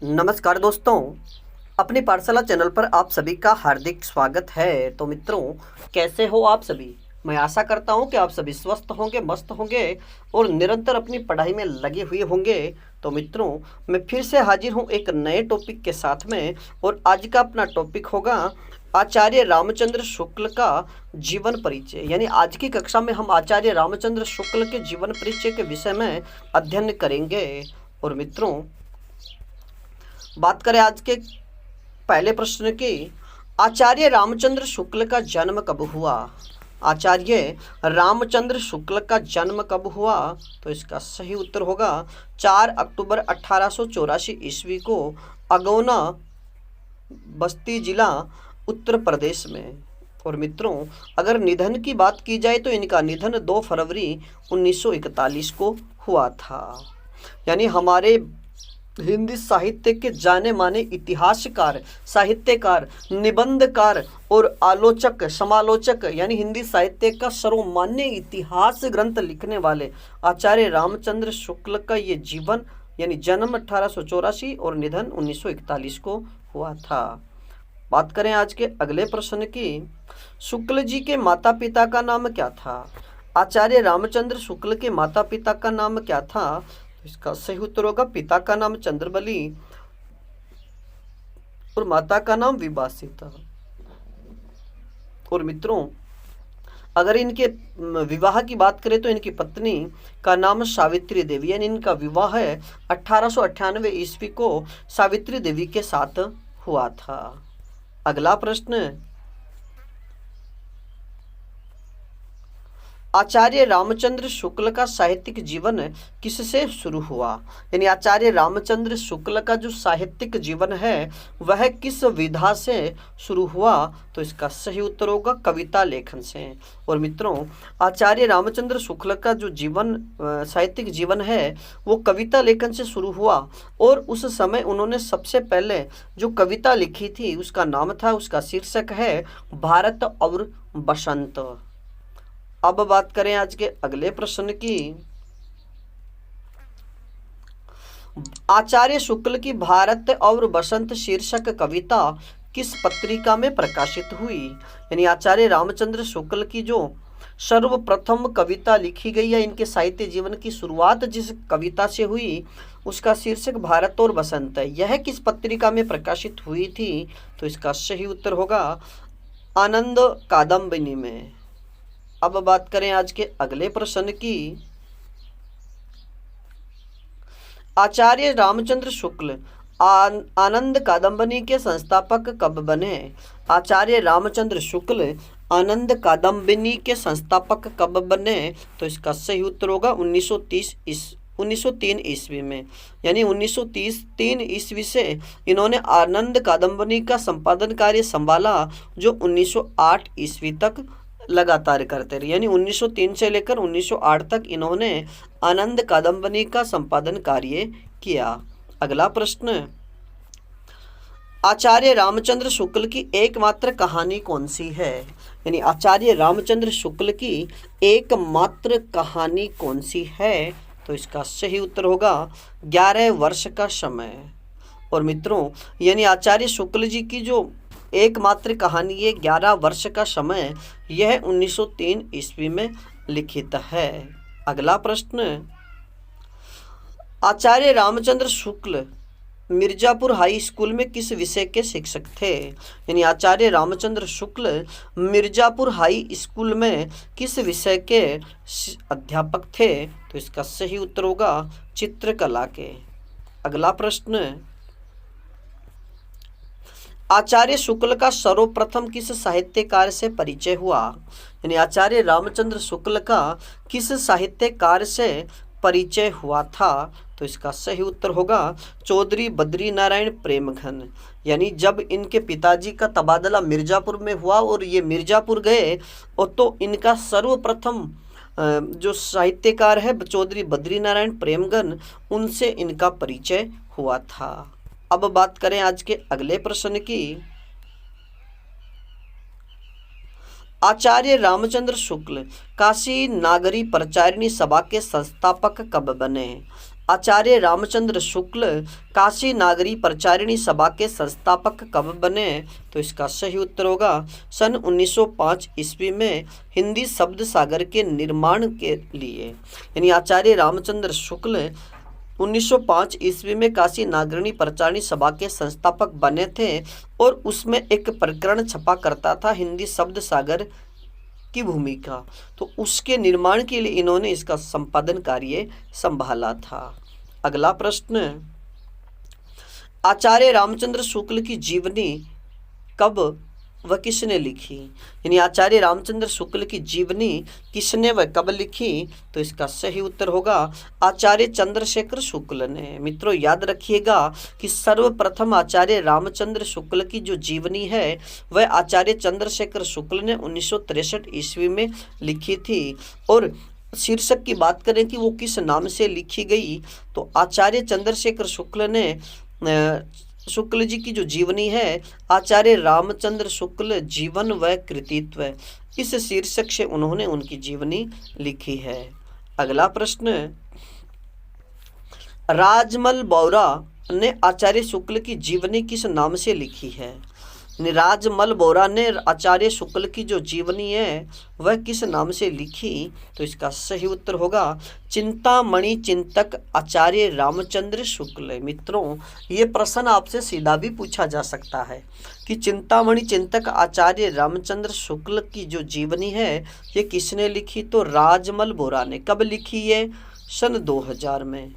नमस्कार दोस्तों, अपनी पाठशाला चैनल पर आप सभी का हार्दिक स्वागत है। तो मित्रों, कैसे हो आप सभी? मैं आशा करता हूं कि आप सभी स्वस्थ होंगे, मस्त होंगे और निरंतर अपनी पढ़ाई में लगे हुए होंगे। तो मित्रों, मैं फिर से हाजिर हूं एक नए टॉपिक के साथ में, और आज का अपना टॉपिक होगा आचार्य रामचंद्र शुक्ल का जीवन परिचय। यानी आज की कक्षा में हम आचार्य रामचंद्र शुक्ल के जीवन परिचय के विषय में अध्ययन करेंगे। और मित्रों, बात करें आज के पहले प्रश्न की, आचार्य रामचंद्र शुक्ल का जन्म कब हुआ? आचार्य रामचंद्र शुक्ल का जन्म कब हुआ? तो इसका सही उत्तर होगा 4 अक्टूबर 1884 ईस्वी को अगौना, बस्ती जिला, उत्तर प्रदेश में। और मित्रों, अगर निधन की बात की जाए तो इनका निधन 2 फरवरी 1941 को हुआ था। यानी हमारे हिंदी साहित्य के जाने माने इतिहासकार, साहित्यकार, निबंधकार और आलोचक, समालोचक, यानी हिंदी साहित्य का सर्वमान्य इतिहास ग्रंथ लिखने वाले आचार्य रामचंद्र शुक्ल का ये जीवन यानी जन्म 1884 और निधन 1941 को हुआ था। बात करें आज के अगले प्रश्न की, शुक्ल जी के माता पिता का नाम क्या था? आचार्य रामचंद्र शुक्ल के माता पिता का नाम क्या था? इसका सही उत्तर होगा पिता का नाम चंद्रबली और माता का नाम विभासिता। और मित्रों, अगर इनके विवाह की बात करें तो इनकी पत्नी का नाम सावित्री देवी, यानी इनका विवाह 1898 ईस्वी को सावित्री देवी के साथ हुआ था। अगला प्रश्न, आचार्य रामचंद्र शुक्ल का साहित्यिक जीवन किससे शुरू हुआ? यानी आचार्य रामचंद्र शुक्ल का जो साहित्यिक जीवन है वह किस विधा से शुरू हुआ? तो इसका सही उत्तर होगा कविता लेखन से। और मित्रों, आचार्य रामचंद्र शुक्ल का जो जीवन, साहित्यिक जीवन है वो कविता लेखन से शुरू हुआ। और उस समय उन्होंने सबसे पहले जो कविता लिखी थी उसका नाम था, उसका शीर्षक है भारत और बसंत। अब बात करें आज के अगले प्रश्न की, आचार्य शुक्ल की भारत और बसंत शीर्षक कविता किस पत्रिका में प्रकाशित हुई? यानी आचार्य रामचंद्र शुक्ल की जो सर्वप्रथम कविता लिखी गई है, इनके साहित्य जीवन की शुरुआत जिस कविता से हुई उसका शीर्षक भारत और बसंत है। यह किस पत्रिका में प्रकाशित हुई थी? तो इसका सही उत्तर होगा आनंद कादंबिनी में। अब बात करें आज के अगले प्रश्न की, आचार्य रामचंद्र शुक्ल आनंद कादंबनी के संस्थापक कब बने? आचार्य रामचंद्र शुक्ल आनंद कादंबिनी के संस्थापक कब बने? तो इसका सही उत्तर होगा 1903 ईस्वी में। यानी 1903 ईस्वी से इन्होंने आनंद कादंबनी का संपादन कार्य संभाला, जो 1908 ईस्वी तक लगातार करते रहे। यानी 1903 से लेकर 1908 तक इन्होंने आनंद कादंबनी का संपादन कार्य किया। अगला प्रश्न, आचार्य रामचंद्र शुक्ल की एकमात्र कहानी कौन सी है? यानी आचार्य रामचंद्र शुक्ल की एकमात्र कहानी कौन सी है? तो इसका सही उत्तर होगा 11 वर्ष का समय। और मित्रों, यानी आचार्य शुक्ल जी की जो एकमात्र कहानी है 11 वर्ष का समय, यह 1903 ईस्वी में लिखित है। अगला प्रश्न, आचार्य रामचंद्र शुक्ल मिर्जापुर हाई स्कूल में किस विषय के शिक्षक थे? यानी आचार्य रामचंद्र शुक्ल मिर्जापुर हाई स्कूल में किस विषय के अध्यापक थे? तो इसका सही उत्तर होगा चित्रकला के। अगला प्रश्न, आचार्य शुक्ल का सर्वप्रथम किस साहित्यकार से परिचय हुआ? यानी आचार्य रामचंद्र शुक्ल का किस साहित्यकार से परिचय हुआ था? तो इसका सही उत्तर होगा चौधरी बद्री नारायण प्रेमघन। यानी जब इनके पिताजी का तबादला मिर्जापुर में हुआ और ये मिर्जापुर गए, और तो इनका सर्वप्रथम जो साहित्यकार है चौधरी बद्री नारायण प्रेमघन, उनसे इनका परिचय हुआ था। अब बात करें आज के अगले प्रश्न की, आचार्य रामचंद्र शुक्ल काशी नागरी प्रचारिणी सभा के संस्थापक कब बने? आचार्य रामचंद्र शुक्ल काशी नागरी प्रचारिणी सभा के संस्थापक कब बने? तो इसका सही उत्तर होगा सन 1905 ईस्वी में हिंदी शब्द सागर के निर्माण के लिए। यानी आचार्य रामचंद्र शुक्ल 1905 ईस्वी में काशी नागरिणी प्रचारिणी सभा के संस्थापक बने थे और उसमें एक प्रकरण छपा करता था हिंदी शब्द सागर की भूमिका। तो उसके निर्माण के लिए इन्होंने इसका संपादन कार्य संभाला था। अगला प्रश्न, आचार्य रामचंद्र शुक्ल की जीवनी कब व किसने लिखी? यानी आचार्य रामचंद्र शुक्ल की जीवनी किसने व कब लिखी? तो इसका सही उत्तर होगा आचार्य चंद्रशेखर शुक्ल ने। मित्रों याद रखिएगा कि सर्वप्रथम आचार्य रामचंद्र शुक्ल की जो जीवनी है वह आचार्य चंद्रशेखर शुक्ल ने 1963 ईस्वी में लिखी थी। और शीर्षक की बात करें कि वो किस नाम से लिखी गई, तो आचार्य चंद्रशेखर शुक्ल जी की जो जीवनी है आचार्य रामचंद्र शुक्ल जीवन व कृतित्व, इस शीर्षक से उन्होंने उनकी जीवनी लिखी है। अगला प्रश्न, राजमल बोरा ने आचार्य शुक्ल की जीवनी किस नाम से लिखी है? राजमल बोरा ने आचार्य शुक्ल की जो जीवनी है वह किस नाम से लिखी? तो इसका सही उत्तर होगा चिंतामणि चिंतक आचार्य रामचंद्र शुक्ल। मित्रों ये प्रश्न आपसे सीधा भी पूछा जा सकता है कि चिंतामणि चिंतक आचार्य रामचंद्र शुक्ल की जो जीवनी है ये किसने लिखी? तो राजमल बोरा ने। कब लिखी है? सन 2000 में।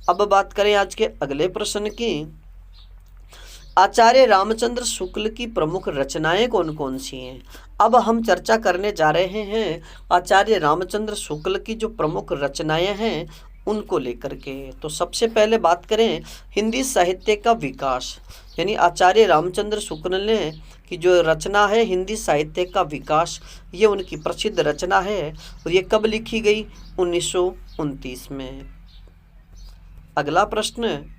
अब बात करें आज के अगले प्रश्न की, आचार्य रामचंद्र शुक्ल की प्रमुख रचनाएं कौन कौन सी हैं? अब हम चर्चा करने जा रहे हैं आचार्य रामचंद्र शुक्ल की जो प्रमुख रचनाएं हैं उनको लेकर के। तो सबसे पहले बात करें हिंदी साहित्य का विकास, यानी आचार्य रामचंद्र शुक्ल ने की जो रचना है हिंदी साहित्य का विकास, ये उनकी प्रसिद्ध रचना है और ये कब लिखी गई? 1929 में। अगला प्रश्न,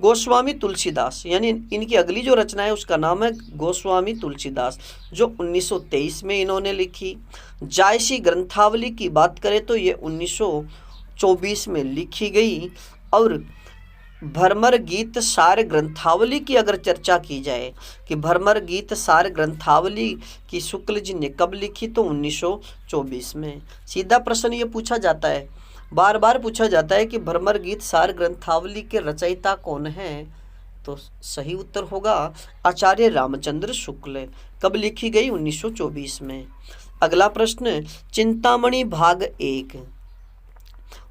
गोस्वामी तुलसीदास, यानी इनकी अगली जो रचना है उसका नाम है गोस्वामी तुलसीदास, जो 1923 में इन्होंने लिखी। जायसी ग्रंथावली की बात करें तो ये 1924 में लिखी गई। और भरमर गीत सार ग्रंथावली की अगर चर्चा की जाए कि भरमर गीत सार ग्रंथावली की शुक्ल जी ने कब लिखी, तो 1924 में। सीधा प्रश्न ये पूछा जाता है, बार बार पूछा जाता है कि भरमर गीत सार ग्रंथावली के रचयिता कौन हैं? तो सही उत्तर होगा आचार्य रामचंद्र शुक्ल। कब लिखी गई? 1924 में। अगला प्रश्न, चिंतामणि भाग 1।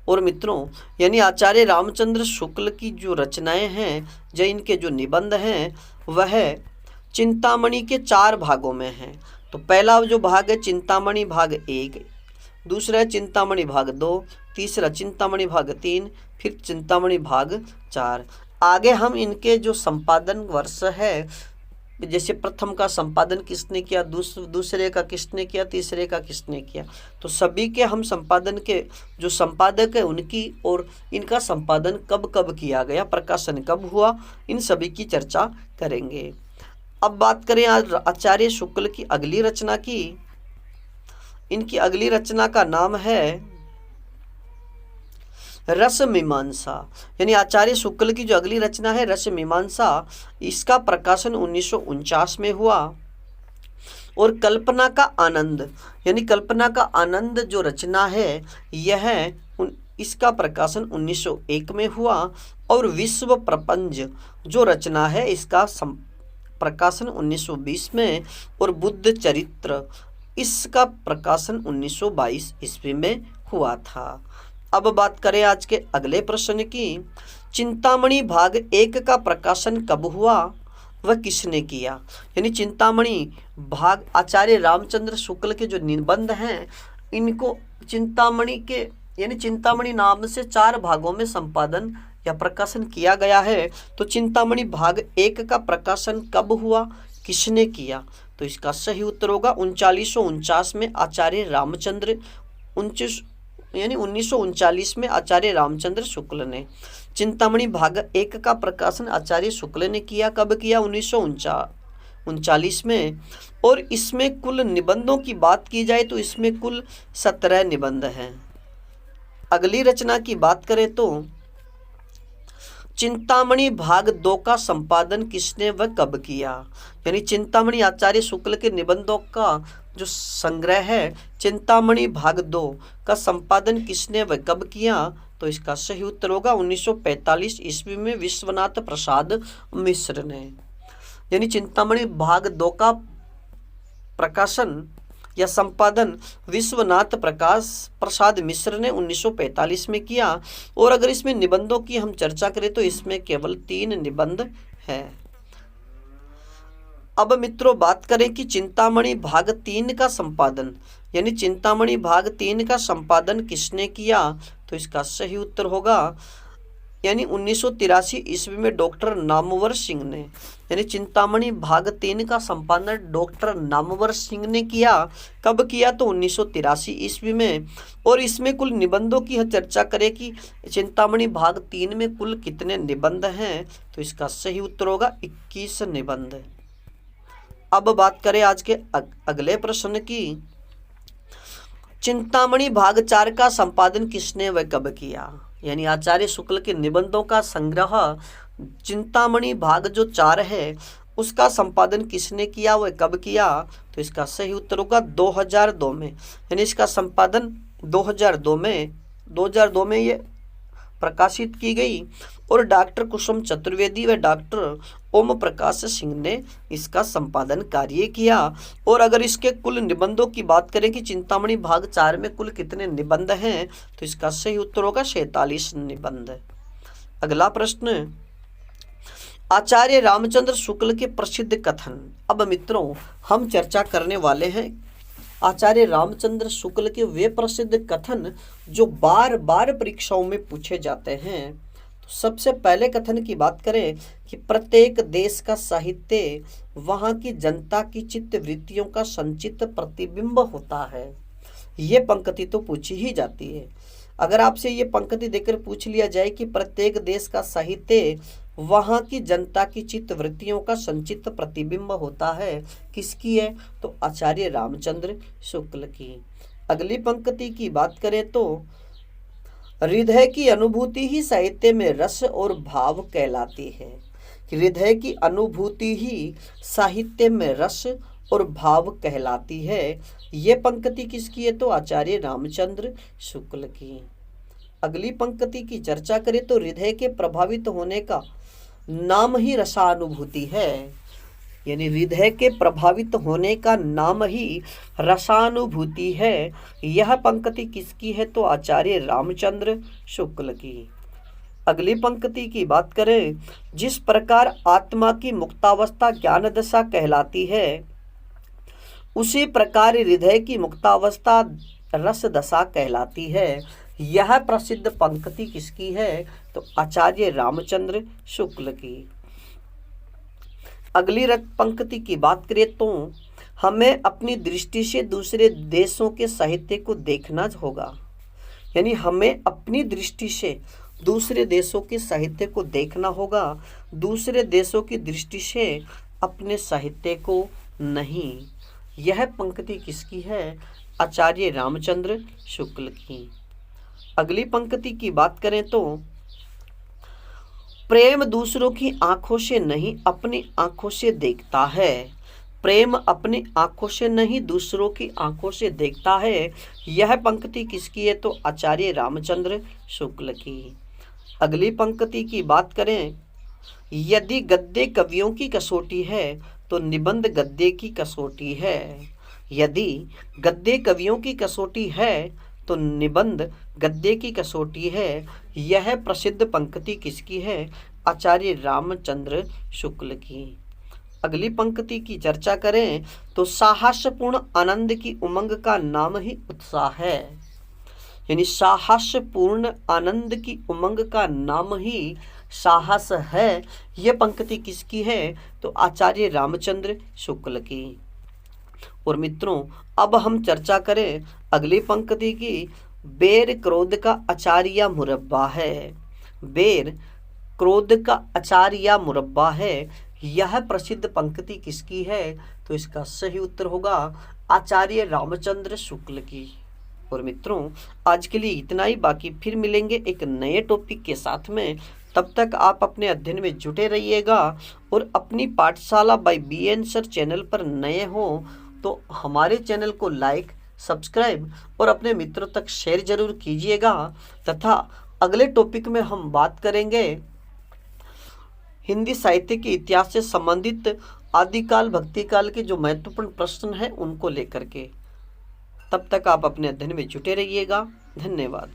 और मित्रों यानी आचार्य रामचंद्र शुक्ल की जो रचनाएं हैं, जो इनके जो निबंध हैं वह चिंतामणि के 4 भागों में हैं। तो पहला जो भाग है चिंतामणि भाग 1, दूसरा है चिंतामणि भाग 2, तीसरा चिंतामणि भाग 3, फिर चिंतामणि भाग 4। आगे हम इनके जो संपादन वर्ष है, जैसे प्रथम का संपादन किसने किया, दूसरे का किसने किया, तीसरे का किसने किया, तो सभी के हम संपादन के जो संपादक है उनकी और इनका संपादन कब कब किया गया, प्रकाशन कब हुआ, इन सभी की चर्चा करेंगे। अब बात करें आज आचार्य शुक्ल की अगली रचना की। इनकी अगली रचना का नाम है रस मीमांसा, यानी आचार्य शुक्ल की जो अगली रचना है रस मीमांसा, इसका प्रकाशन 1949 में हुआ। और कल्पना का आनंद, यानी कल्पना का आनंद जो रचना है यह इसका प्रकाशन 1901 में हुआ। और विश्व प्रपंच जो रचना है इसका प्रकाशन 1920 में। और बुद्ध चरित्र इसका प्रकाशन 1922 ईस्वी में हुआ था। अब बात करें आज के अगले प्रश्न की, चिंतामणि भाग 1 का प्रकाशन कब हुआ, वह किसने किया? यानी चिंतामणि भाग आचार्य रामचंद्र शुक्ल के जो निबंध हैं इनको चिंतामणि के यानी चिंतामणि नाम से 4 भागों में संपादन या प्रकाशन किया गया है। तो चिंतामणि भाग 1 का प्रकाशन कब हुआ, किसने किया? तो इसका सही उत्तर होगा 1949 में आचार्य रामचंद्र 1939 में आचार्य रामचंद्र शुक्ल ने चिंतामणि भाग 1 का प्रकाशन आचार्य शुक्ल ने किया। कब किया? 1939 में। और इसमें कुल निबंधों की बात की जाए तो इसमें कुल 17 निबंध हैं। अगली रचना की बात करें तो चिंतामणि भाग 2 का संपादन किसने व कब किया। यानी चिंतामणि आचार्य शुक्ल के निबंधों का जो संग्रह है चिंतामणि भाग 2 का संपादन किसने व कब किया, तो इसका सही उत्तर होगा 1945 ईस्वी में विश्वनाथ प्रसाद मिश्र ने। यानी चिंतामणि भाग 2 का प्रकाशन या संपादन विश्वनाथ प्रसाद मिश्र ने 1945 में किया। और अगर इसमें निबंधों की हम चर्चा करें तो इसमें केवल 3 निबंध है। अब मित्रों बात करें कि चिंतामणि भाग 3 का संपादन, यानी चिंतामणि भाग 3 का संपादन किसने किया, तो इसका सही उत्तर होगा यानी 1983 ईस्वी में डॉक्टर नामवर सिंह ने। यानी चिंतामणि भाग 3 का संपादन डॉक्टर नामवर सिंह ने किया। कब किया, तो 1983 ईस्वी में। और इसमें कुल निबंधों की चर्चा करें कि चिंतामणि भाग 3 में कुल कितने निबंध हैं, तो इसका सही उत्तर होगा 21 निबंध। अब बात करें आज के अगले प्रश्न की। चिंतामणि भाग 4 का संपादन किसने व कब किया। यानी आचार्य शुक्ल के निबंधों का संग्रह चिंतामणि भाग जो 4 है उसका संपादन किसने किया व कब किया, तो इसका सही उत्तर होगा 2002 में। यानी इसका संपादन 2002 में ये प्रकाशित की गई और डॉक्टर कुसुम चतुर्वेदी व डॉक्टर ओम प्रकाश सिंह ने इसका संपादन कार्य किया। और अगर इसके कुल निबंधों की बात करें कि चिंतामणि भाग 4 में कुल कितने निबंध हैं, तो इसका सही उत्तर होगा 46 निबंध। अगला प्रश्न, आचार्य रामचंद्र शुक्ल के प्रसिद्ध कथन। अब मित्रों हम चर्चा करने वाले हैं आचार्य रामचंद्र शुक्ल के वे प्रसिद्ध कथन जो बार बार परीक्षाओं में पूछे जाते हैं। तो सबसे पहले कथन की बात करें कि प्रत्येक देश का साहित्य वहाँ की जनता की चित्त वृत्तियों का संचित प्रतिबिंब होता है। ये पंक्ति तो पूछी ही जाती है। अगर आपसे ये पंक्ति देकर पूछ लिया जाए कि प्रत्येक देश का साहित्य वहाँ की जनता की चित्त वृत्तियों का संचित प्रतिबिंब होता है, किसकी है, तो आचार्य रामचंद्र शुक्ल की। अगली पंक्ति की बात करें तो हृदय की अनुभूति ही साहित्य में रस और भाव कहलाती है। हृदय की अनुभूति ही साहित्य में रस और भाव कहलाती है। ये पंक्ति किसकी है, तो आचार्य रामचंद्र शुक्ल की। अगली पंक्ति की चर्चा करें तो हृदय के प्रभावित होने का नाम ही रसानुभूति है। यानी हृदय के प्रभावित होने का नाम ही रसानुभूति है। यह पंक्ति किसकी है, तो आचार्य रामचंद्र शुक्ल की। अगली पंक्ति की बात करें, जिस प्रकार आत्मा की मुक्तावस्था ज्ञान दशा कहलाती है, उसी प्रकार हृदय की मुक्तावस्था रस दशा कहलाती है। यह प्रसिद्ध पंक्ति किसकी है, तो आचार्य रामचंद्र शुक्ल की। अगली पंक्ति की बात करें तो हमें अपनी दृष्टि से दूसरे देशों के साहित्य को देखना होगा। यानी हमें अपनी दृष्टि से दूसरे देशों के साहित्य को देखना होगा, दूसरे देशों की दृष्टि से अपने साहित्य को नहीं। यह पंक्ति किसकी है, आचार्य रामचंद्र शुक्ल की। अगली पंक्ति की बात करें तो प्रेम दूसरों की आंखों से नहीं अपनी आंखों से देखता है। प्रेम अपनी आंखों से नहीं दूसरों की आंखों से देखता है। यह पंक्ति किसकी है, तो आचार्य रामचंद्र शुक्ल की। अगली पंक्ति की बात करें, यदि गद्य कवियों की कसौटी है तो निबंध गद्य की कसौटी है। यदि गद्य कवियों की कसौटी है तो निबंध गद्य की कसौटी है। यह प्रसिद्ध पंक्ति किसकी है, आचार्य रामचंद्र शुक्ल की। अगली पंक्ति की चर्चा करें तो साहसपूर्ण आनंद की उमंग का नाम ही उत्साह है। यानी साहसपूर्ण आनंद की उमंग का नाम ही साहस है। यह पंक्ति किसकी है, तो आचार्य रामचंद्र शुक्ल की। और मित्रों अब हम चर्चा करें अगली पंक्ति की, बेर क्रोध का अचार या मुरब्बा है। बेर क्रोध का अचार या मुरब्बा है। यह प्रसिद्ध पंक्ति किसकी है, तो इसका सही उत्तर होगा आचार्य रामचंद्र शुक्ल की। और मित्रों, आज के लिए इतना ही। बाकी फिर मिलेंगे एक नए टॉपिक के साथ में। तब तक आप अपने अध्ययन में जुटे रहिएगा। और अपनी पाठशाला बाय BN सर चैनल पर नए हो तो हमारे चैनल को लाइक, सब्सक्राइब और अपने मित्रों तक शेयर जरूर कीजिएगा। तथा अगले टॉपिक में हम बात करेंगे हिंदी साहित्य के इतिहास से संबंधित आदिकाल भक्तिकाल के जो महत्वपूर्ण प्रश्न हैं उनको लेकर के। तब तक आप अपने अध्ययन में जुटे रहिएगा। धन्यवाद।